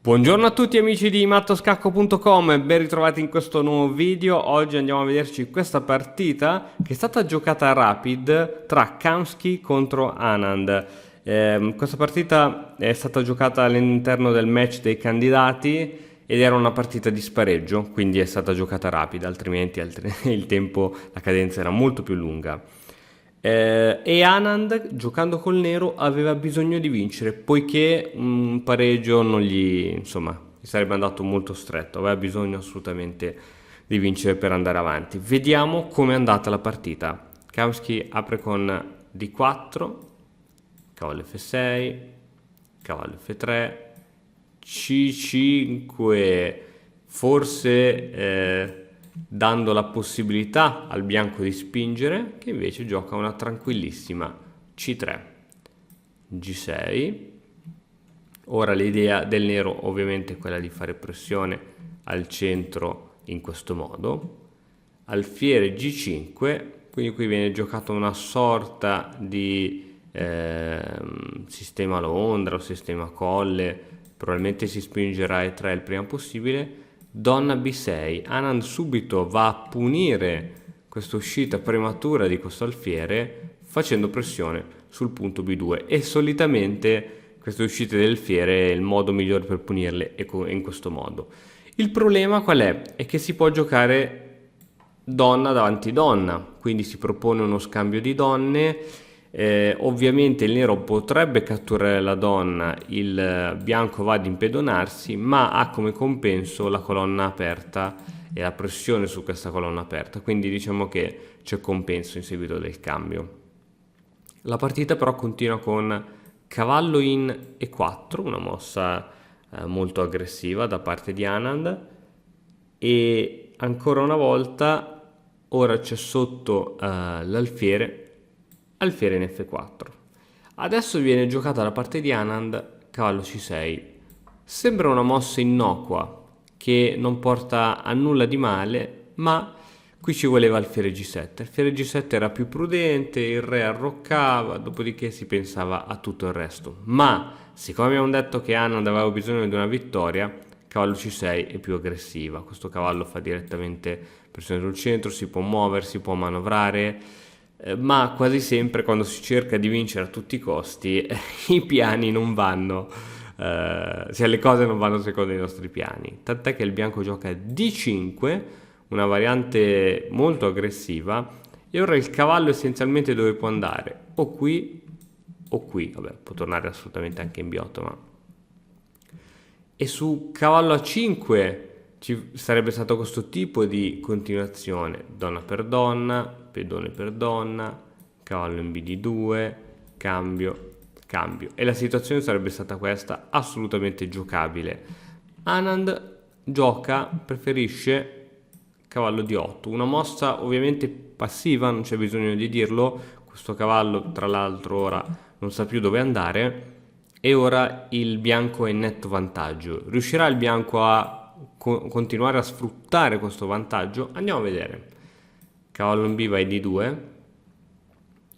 Buongiorno a tutti amici di mattoscacco.com e ben ritrovati in questo nuovo video. Oggi andiamo a vederci questa partita che è stata giocata a Rapid tra Kamsky contro Anand. Questa partita è stata giocata all'interno del match dei candidati ed era una partita di spareggio, quindi è stata giocata Rapid, altrimenti il tempo, la cadenza era molto più lunga. E Anand, giocando col nero, aveva bisogno di vincere, poiché un pareggio non gli sarebbe andato molto stretto, aveva bisogno assolutamente di vincere per andare avanti. Vediamo come è andata la partita. Kamsky apre con D4, cavallo F6, cavallo F3, C5, forse dando la possibilità al bianco di spingere, che invece gioca una tranquillissima C3, G6. Ora l'idea del nero ovviamente è quella di fare pressione al centro in questo modo. Alfiere G5, quindi qui viene giocato una sorta di sistema Londra o sistema Colle, probabilmente si spingerà E3 il prima possibile. Donna B6, Anand subito va a punire questa uscita prematura di questo alfiere facendo pressione sul punto B2 e solitamente queste uscite del alfiere è il modo migliore per punirle in questo modo. Il problema qual è? È che si può giocare donna davanti donna, quindi si propone uno scambio di donne. Ovviamente il nero potrebbe catturare la donna, il bianco va ad impedonarsi, ma ha come compenso la colonna aperta e la pressione su questa colonna aperta, quindi diciamo che c'è compenso in seguito del cambio. La partita però continua con cavallo in E4, una mossa molto aggressiva da parte di Anand, e ancora una volta ora c'è sotto l'alfiere, alfiere in F4. Adesso viene giocata da parte di Anand cavallo C6. Sembra una mossa innocua che non porta a nulla di male, ma qui ci voleva alfiere G7. Alfiere G7 era più prudente, il re arroccava, dopodiché si pensava a tutto il resto. Ma siccome abbiamo detto che Anand aveva bisogno di una vittoria, cavallo C6 è più aggressiva. Questo cavallo fa direttamente pressione sul centro, si può muovere, si può manovrare, ma quasi sempre quando si cerca di vincere a tutti i costi i piani non vanno, le cose non vanno secondo i nostri piani, tant'è che il bianco gioca D5, una variante molto aggressiva, e ora il cavallo essenzialmente dove può andare? O qui o qui, vabbè, può tornare assolutamente anche in B8, ma... E su cavallo A5 ci sarebbe stato questo tipo di continuazione, donna per donna, pedone per donna, cavallo in BD2, cambio, cambio, e la situazione sarebbe stata questa, assolutamente giocabile. Anand preferisce cavallo D8, una mossa ovviamente passiva, non c'è bisogno di dirlo, questo cavallo tra l'altro ora non sa più dove andare e ora il bianco è in netto vantaggio. Riuscirà il bianco a continuare a sfruttare questo vantaggio? Andiamo a vedere. Cavallo in B va in D2,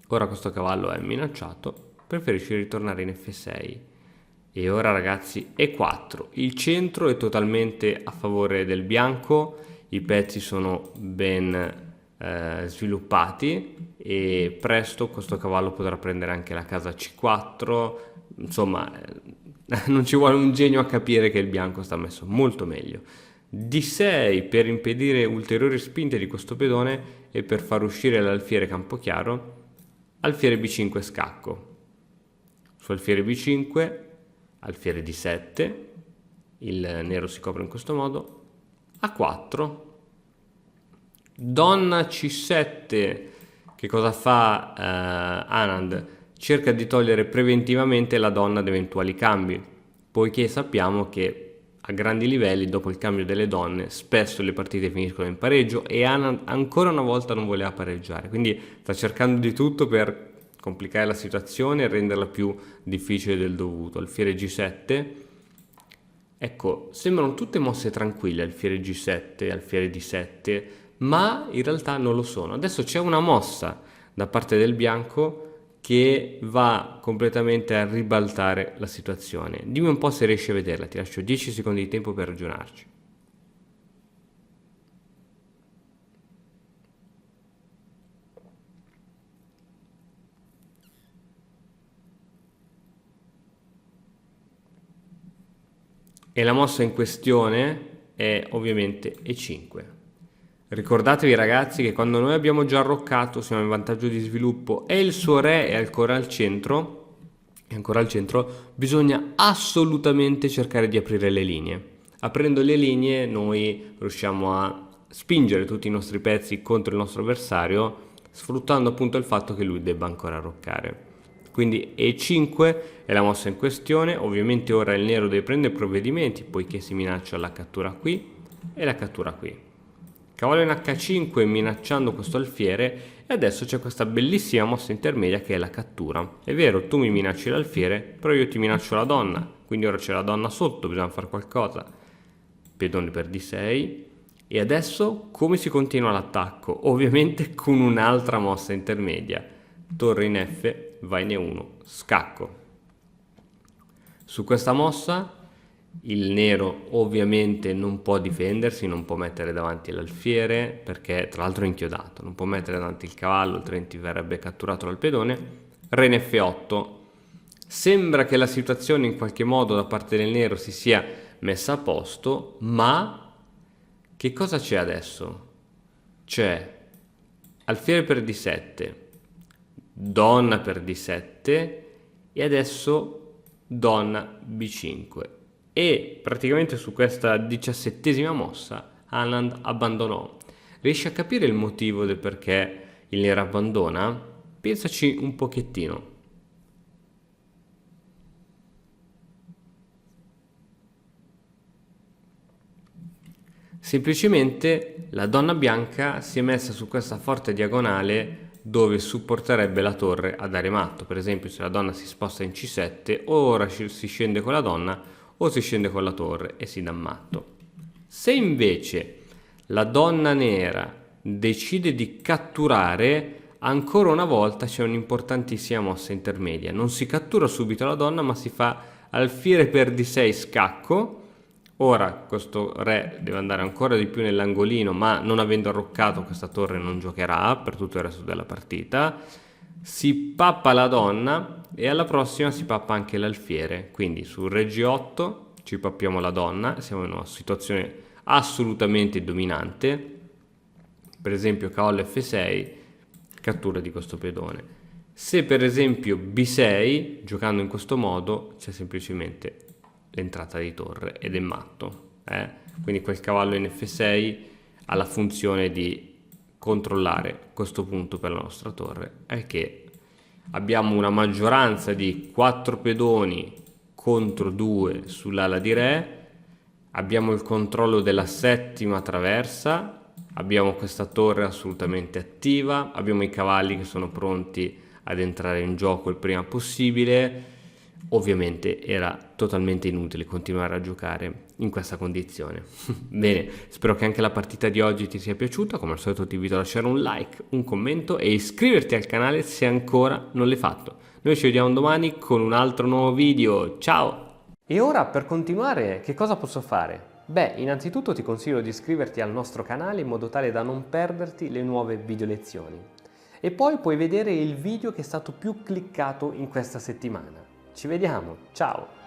ora questo cavallo è minacciato, preferisce ritornare in F6 e ora ragazzi E4, il centro è totalmente a favore del bianco, i pezzi sono ben sviluppati e presto questo cavallo potrà prendere anche la casa C4, insomma non ci vuole un genio a capire che il bianco sta messo molto meglio. D6 per impedire ulteriori spinte di questo pedone e per far uscire l'alfiere campochiaro, alfiere B5 scacco. Su alfiere B5, alfiere D7, il nero si copre in questo modo, A4, donna C7, che cosa fa Anand? Cerca di togliere preventivamente la donna da eventuali cambi, poiché sappiamo che a grandi livelli dopo il cambio delle donne spesso le partite finiscono in pareggio e Anand ancora una volta non voleva pareggiare, quindi sta cercando di tutto per complicare la situazione e renderla più difficile del dovuto. Alfiere G7, ecco, sembrano tutte mosse tranquille, alfiere G7, alfiere D7, ma in realtà non lo sono. Adesso c'è una mossa da parte del bianco che va completamente a ribaltare la situazione. Dimmi un po' se riesci a vederla, ti lascio 10 secondi di tempo per ragionarci. E la mossa in questione è ovviamente E5. Ricordatevi ragazzi che quando noi abbiamo già arroccato siamo in vantaggio di sviluppo e il suo re è ancora al centro, bisogna assolutamente cercare di aprire le linee. Aprendo le linee noi riusciamo a spingere tutti i nostri pezzi contro il nostro avversario, sfruttando appunto il fatto che lui debba ancora arroccare. Quindi E5 è la mossa in questione, ovviamente ora il nero deve prendere provvedimenti poiché si minaccia la cattura qui e la cattura qui. Cavallo in H5 minacciando questo alfiere e adesso c'è questa bellissima mossa intermedia che è la cattura. È vero, tu mi minacci l'alfiere, però io ti minaccio la donna, quindi ora c'è la donna sotto, bisogna fare qualcosa. Pedone per D6 e adesso come si continua l'attacco? Ovviamente con un'altra mossa intermedia. Torre in F, va in E1, scacco. Su questa mossa il nero ovviamente non può difendersi, non può mettere davanti l'alfiere perché tra l'altro è inchiodato, non può mettere davanti il cavallo altrimenti verrebbe catturato dal pedone. Re in F8. Sembra che la situazione in qualche modo da parte del nero si sia messa a posto, ma che cosa c'è adesso? C'è alfiere per D7, donna per D7 e adesso donna B5. E praticamente su questa 17ª mossa Anand abbandonò. Riesci a capire il motivo del perché il nero abbandona? Pensaci un pochettino. Semplicemente la donna bianca si è messa su questa forte diagonale dove supporterebbe la torre a dare matto. Per esempio se la donna si sposta in C7 ora si scende con la donna o si scende con la torre e si dà matto. Se invece la donna nera decide di catturare, ancora una volta c'è un'importantissima mossa intermedia. Non si cattura subito la donna ma si fa alfiere per D6 scacco. Ora questo re deve andare ancora di più nell'angolino, ma non avendo arroccato questa torre non giocherà per tutto il resto della partita. Si pappa la donna e alla prossima si pappa anche l'alfiere. Quindi su re G8 ci pappiamo la donna, siamo in una situazione assolutamente dominante. Per esempio cavallo F6, cattura di questo pedone. Se per esempio B6, giocando in questo modo, c'è semplicemente l'entrata di torre ed è matto. Quindi quel cavallo in F6 ha la funzione di controllare questo punto per la nostra torre, è che abbiamo una maggioranza di 4 pedoni contro 2 sull'ala di re, abbiamo il controllo della 7ª traversa, abbiamo questa torre assolutamente attiva, abbiamo i cavalli che sono pronti ad entrare in gioco il prima possibile. Ovviamente era totalmente inutile continuare a giocare in questa condizione. Bene, spero che anche la partita di oggi ti sia piaciuta. Come al solito ti invito a lasciare un like, un commento e iscriverti al canale se ancora non l'hai fatto. Noi ci vediamo domani con un altro nuovo video. Ciao! E ora per continuare che cosa posso fare? Beh, innanzitutto ti consiglio di iscriverti al nostro canale in modo tale da non perderti le nuove video lezioni. E poi puoi vedere il video che è stato più cliccato in questa settimana. Ci vediamo, ciao!